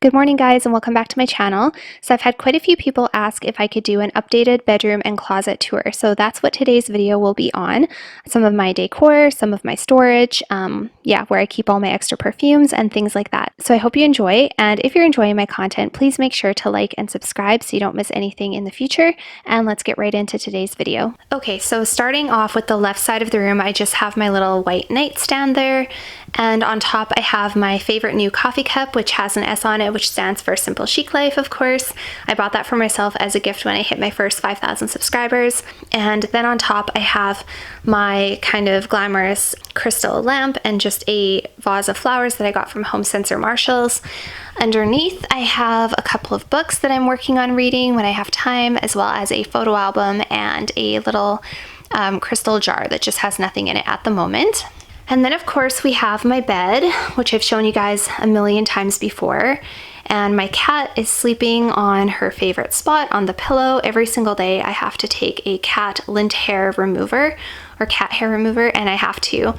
Good morning guys and welcome back to my channel. So I've had quite a few people ask if I could do an updated bedroom and closet tour. So that's what today's video will be on. Some of my decor, some of my storage, where I keep all my extra perfumes and things like that. So I hope you enjoy, and if you're enjoying my content, please make sure to like and subscribe so you don't miss anything in the future. And let's get right into today's video. Okay, so starting off with the left side of the room, I just have my little white nightstand there. And on top I have my favorite new coffee cup, which has an S on it, which stands for Simple Chic Life, of course. I bought that for myself as a gift when I hit my first 5,000 subscribers. And then on top I have my kind of glamorous crystal lamp and just a vase of flowers that I got from HomeSense or Marshalls. Underneath I have a couple of books that I'm working on reading when I have time, as well as a photo album and a little crystal jar that just has nothing in it at the moment. And then of course we have my bed, which I've shown you guys a million times before. And my cat is sleeping on her favorite spot on the pillow. Every single day I have to take a cat lint hair remover or cat hair remover, and I have to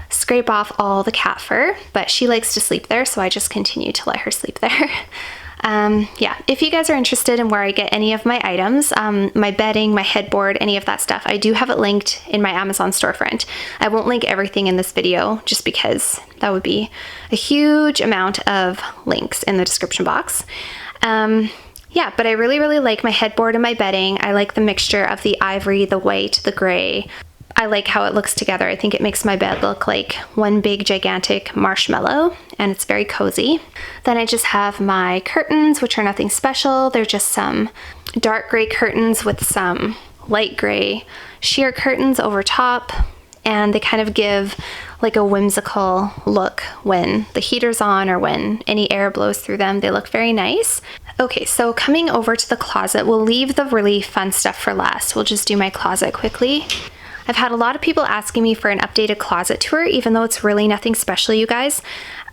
scrape off all the cat fur, but she likes to sleep there, so I just continue to let her sleep there. If you guys are interested in where I get any of my items, my bedding, my headboard, any of that stuff, I do have it linked in my Amazon storefront. I won't link everything in this video just because that would be a huge amount of links in the description box. But I really like my headboard and my bedding. I like the mixture of the ivory, the white, the gray. I like how it looks together. I think it makes my bed look like one big gigantic marshmallow, and it's very cozy. Then I just have my curtains, which are nothing special. They're just some dark gray curtains with some light gray sheer curtains over top, and they kind of give like a whimsical look when the heater's on or when any air blows through them. They look very nice. Okay, so coming over to the closet, we'll leave the really fun stuff for last. We'll just do my closet quickly. I've had a lot of people asking me for an updated closet tour, even though it's really nothing special, you guys.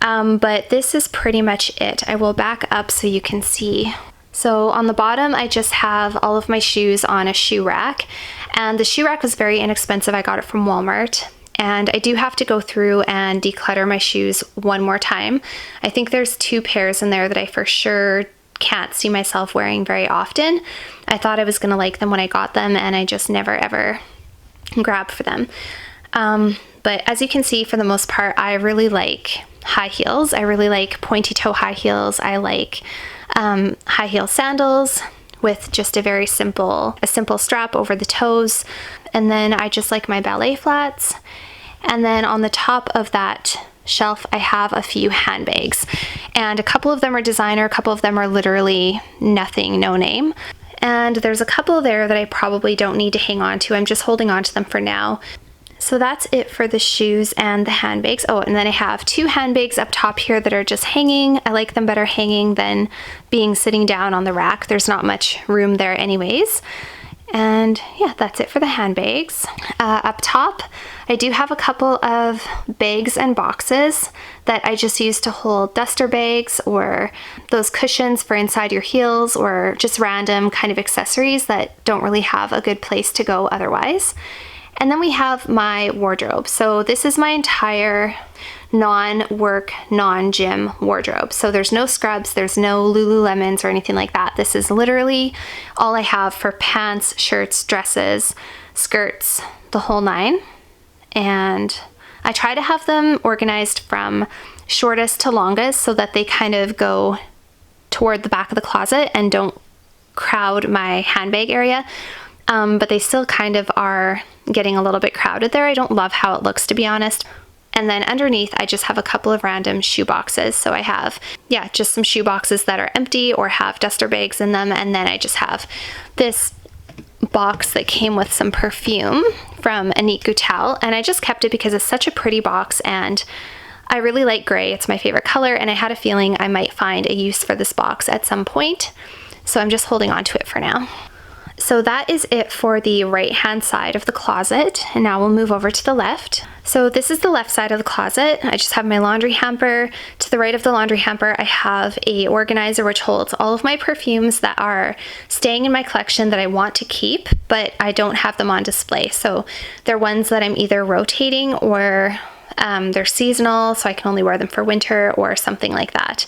But this is pretty much it. I will back up so you can see. So on the bottom, I just have all of my shoes on a shoe rack. And the shoe rack was very inexpensive. I got it from Walmart. And I do have to go through and declutter my shoes one more time. I think there's 2 pairs in there that I for sure can't see myself wearing very often. I thought I was gonna like them when I got them, and I just never ever grab for them. But as you can see, for the most part, I really like high heels. I really like pointy toe high heels. I like high heel sandals with just a very simple strap over the toes. And then I just like my ballet flats. And then on the top of that shelf, I have a few handbags, and a couple of them are designer, a couple of them are literally nothing, no name. And there's a couple there that I probably don't need to hang on to. I'm just holding on to them for now. So that's it for the shoes and the handbags. Oh, and then I have 2 handbags up top here that are just hanging. I like them better hanging than being sitting down on the rack. There's not much room there anyways. And yeah, that's it for the handbags. Up top, I do have a couple of bags and boxes that I just use to hold duster bags or those cushions for inside your heels, or just random kind of accessories that don't really have a good place to go otherwise. And then we have my wardrobe. So this is my entire non-work, non-gym wardrobe. So there's no scrubs, there's no Lululemons or anything like that. This is literally all I have for pants, shirts, dresses, skirts, the whole 9. And I try to have them organized from shortest to longest so that they kind of go toward the back of the closet and don't crowd my handbag area. But they still kind of are getting a little bit crowded there. I don't love how it looks, to be honest. And then underneath, I just have a couple of random shoe boxes. So I have, just some shoe boxes that are empty or have duster bags in them. And then I just have this box that came with some perfume from Annick Goutal. And I just kept it because it's such a pretty box, and I really like gray. It's my favorite color, and I had a feeling I might find a use for this box at some point. So I'm just holding on to it for now. So that is it for the right hand side of the closet, and now we'll move over to the left. So this is the left side of the closet. I just have my laundry hamper. To the right of the laundry hamper, I have a organizer which holds all of my perfumes that are staying in my collection that I want to keep, but I don't have them on display. So they're ones that I'm either rotating or they're seasonal, so I can only wear them for winter or something like that.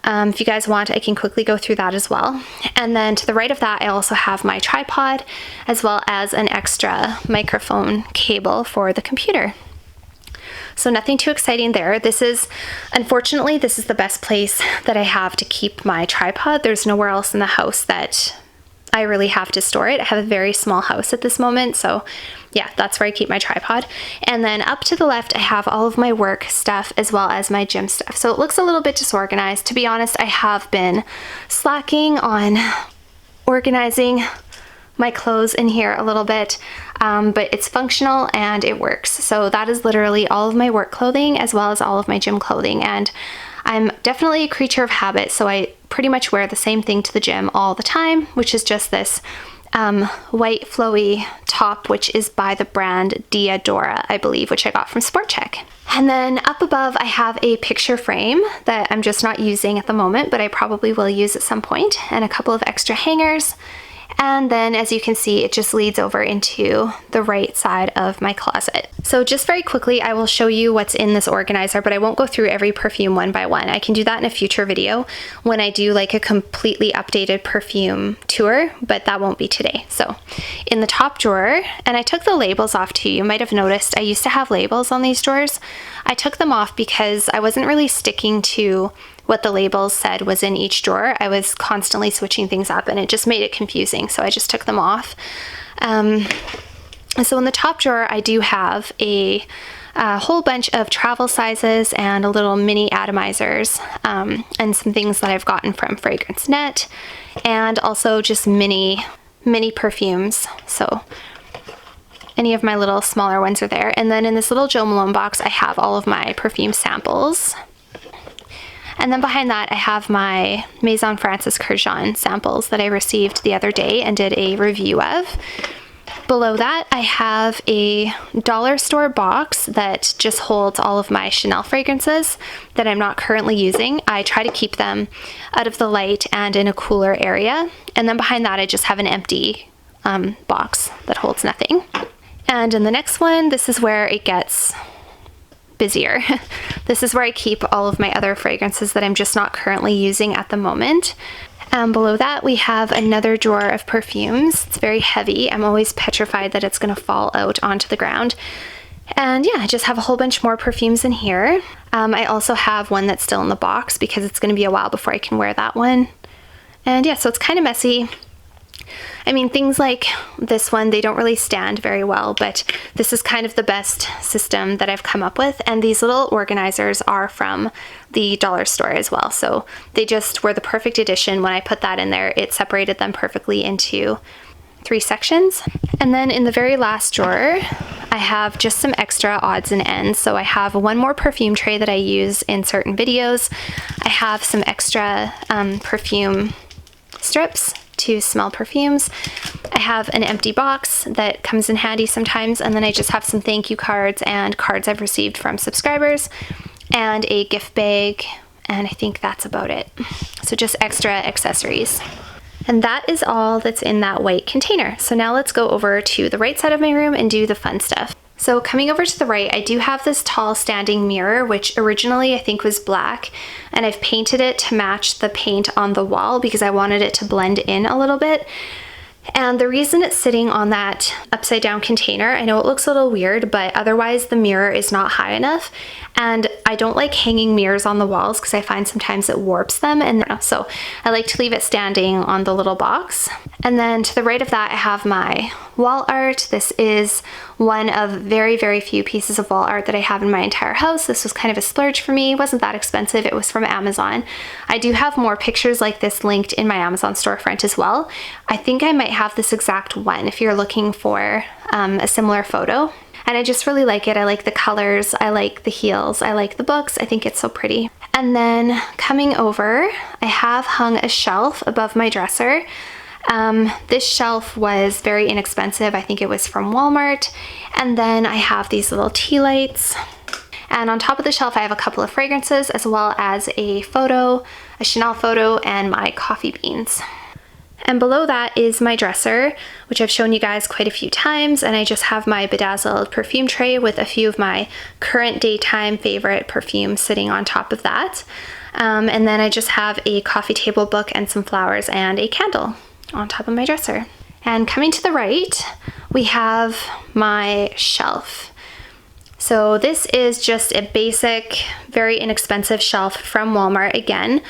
If you guys want, I can quickly go through that as well. And then to the right of that, I also have my tripod, as well as an extra microphone cable for the computer. So nothing too exciting there. Unfortunately, this is the best place that I have to keep my tripod. There's nowhere else in the house that I really have to store it. I have a very small house at this moment, so yeah, that's where I keep my tripod. And then up to the left, I have all of my work stuff as well as my gym stuff. So it looks a little bit disorganized. To be honest, I have been slacking on organizing my clothes in here a little bit, but it's functional and it works. So that is literally all of my work clothing as well as all of my gym clothing. And I'm definitely a creature of habit, so I pretty much wear the same thing to the gym all the time, which is just this white flowy top, which is by the brand Decor, I believe, which I got from Sport Check. And then up above, I have a picture frame that I'm just not using at the moment, but I probably will use at some point, and a couple of extra hangers. And then, as you can see, it just leads over into the right side of my closet. So just very quickly, I will show you what's in this organizer, but I won't go through every perfume one by one. I can do that in a future video when I do like a completely updated perfume tour, but that won't be today. So in the top drawer, and I took the labels off too. You might have noticed I used to have labels on these drawers. I took them off because I wasn't really sticking to what the labels said was in each drawer. I was constantly switching things up and it just made it confusing, so I just took them off. So in the top drawer, I do have a whole bunch of travel sizes and a little mini atomizers, and some things that I've gotten from Fragrance Net, and also just mini perfumes. So any of my little smaller ones are there. And then in this little Jo Malone box, I have all of my perfume samples. And then behind that, I have my Maison Francis Kurkdjian samples that I received the other day and did a review of. Below that, I have a dollar store box that just holds all of my Chanel fragrances that I'm not currently using. I try to keep them out of the light and in a cooler area. And then behind that, I just have an empty box that holds nothing. And in the next one, this is where it gets busier. This is where I keep all of my other fragrances that I'm just not currently using at the moment. Below that, we have another drawer of perfumes. It's very heavy. I'm always petrified that it's going to fall out onto the ground. And yeah, I just have a whole bunch more perfumes in here. I also have one that's still in the box because it's going to be a while before I can wear that one. And yeah, so it's kind of messy. I mean, things like this one, they don't really stand very well, but this is kind of the best system that I've come up with. And these little organizers are from the dollar store as well. So they just were the perfect addition. When I put that in there, it separated them perfectly into 3 sections. And then in the very last drawer, I have just some extra odds and ends. So I have one more perfume tray that I use in certain videos. I have some extra perfume strips to smell perfumes. I have an empty box that comes in handy sometimes, and then I just have some thank you cards and cards I've received from subscribers and a gift bag, and I think that's about it. So just extra accessories. And that is all that's in that white container. So now let's go over to the right side of my room and do the fun stuff. So coming over to the right, I do have this tall standing mirror, which originally I think was black, and I've painted it to match the paint on the wall because I wanted it to blend in a little bit. And the reason it's sitting on that upside down container, I know it looks a little weird, but otherwise the mirror is not high enough. And I don't like hanging mirrors on the walls because I find sometimes it warps them. And so I like to leave it standing on the little box. And then to the right of that, I have my wall art. This is one of very, very few pieces of wall art that I have in my entire house. This was kind of a splurge for me. It wasn't that expensive. It was from Amazon. I do have more pictures like this linked in my Amazon storefront as well. I think I might have this exact one if you're looking for a similar photo. And I just really like it. I like the colors, I like the heels, I like the books. I think it's so pretty. And then coming over, I have hung a shelf above my dresser. This shelf was very inexpensive. I think it was from Walmart. And then I have these little tea lights. And on top of the shelf, I have a couple of fragrances as well as a photo, a Chanel photo, and my coffee beans. And below that is my dresser, which I've shown you guys quite a few times, and I just have my Bedazzled perfume tray with a few of my current daytime favorite perfumes sitting on top of that. And then I just have a coffee table book and some flowers and a candle on top of my dresser. And coming to the right, we have my shelf. So this is just a basic, very inexpensive shelf from Walmart again.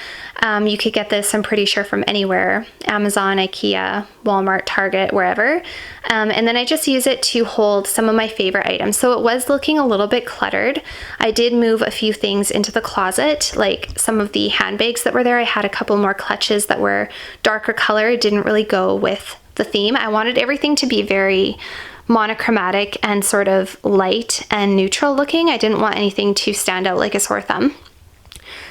You could get this, I'm pretty sure, from anywhere, Amazon, IKEA, Walmart, Target, wherever. And then I just use it to hold some of my favorite items. So it was looking a little bit cluttered. I did move a few things into the closet, like some of the handbags that were there. I had a couple more clutches that were darker color. It didn't really go with the theme. I wanted everything to be very monochromatic and sort of light and neutral looking. I didn't want anything to stand out like a sore thumb.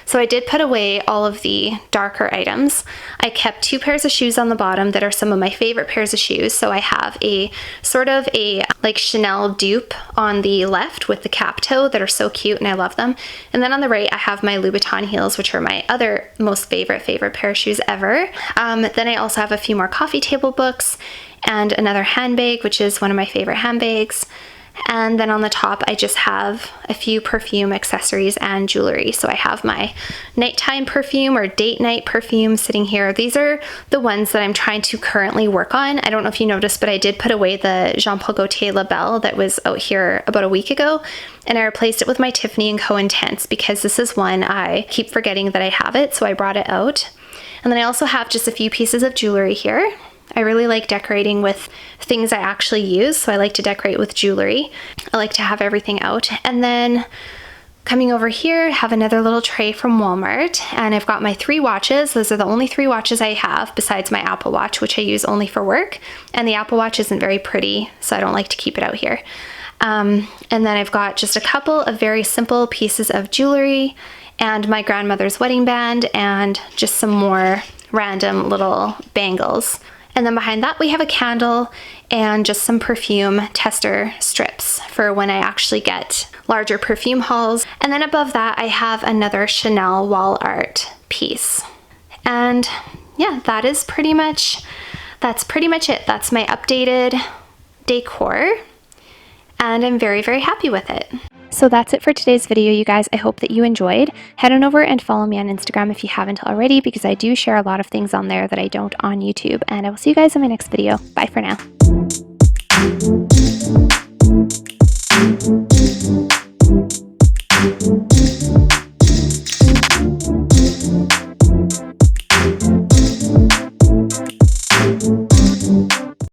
So I did put away all of the darker items. I kept 2 pairs of shoes on the bottom that are some of my favorite pairs of shoes. So I have a sort of a like Chanel dupe on the left with the cap toe that are so cute and I love them. And then on the right, I have my Louboutin heels, which are my other most favorite pair of shoes ever. Then I also have a few more coffee table books and another handbag, which is one of my favorite handbags. And then on the top, I just have a few perfume accessories and jewelry. So I have my nighttime perfume or date night perfume sitting here. These are the ones that I'm trying to currently work on. I don't know if you noticed, but I did put away the Jean Paul Gaultier Label that was out here about a week ago. And I replaced it with my Tiffany & Co. Intense because this is one I keep forgetting that I have it. So I brought it out. And then I also have just a few pieces of jewelry here. I really like decorating with things I actually use, so I like to decorate with jewelry. I like to have everything out. And then coming over here, I have another little tray from Walmart, and I've got my 3 watches. Those are the only 3 watches I have besides my Apple Watch, which I use only for work. And the Apple Watch isn't very pretty, so I don't like to keep it out here. And then I've got just a couple of very simple pieces of jewelry and my grandmother's wedding band and just some more random little bangles. And then behind that we have a candle and just some perfume tester strips for when I actually get larger perfume hauls. And then above that I have another Chanel wall art piece. And yeah, that's pretty much it. That's my updated decor. And I'm very, very happy with it. So that's it for today's video, you guys. I hope that you enjoyed. Head on over and follow me on Instagram if you haven't already, because I do share a lot of things on there that I don't on YouTube. And I will see you guys in my next video. Bye for now.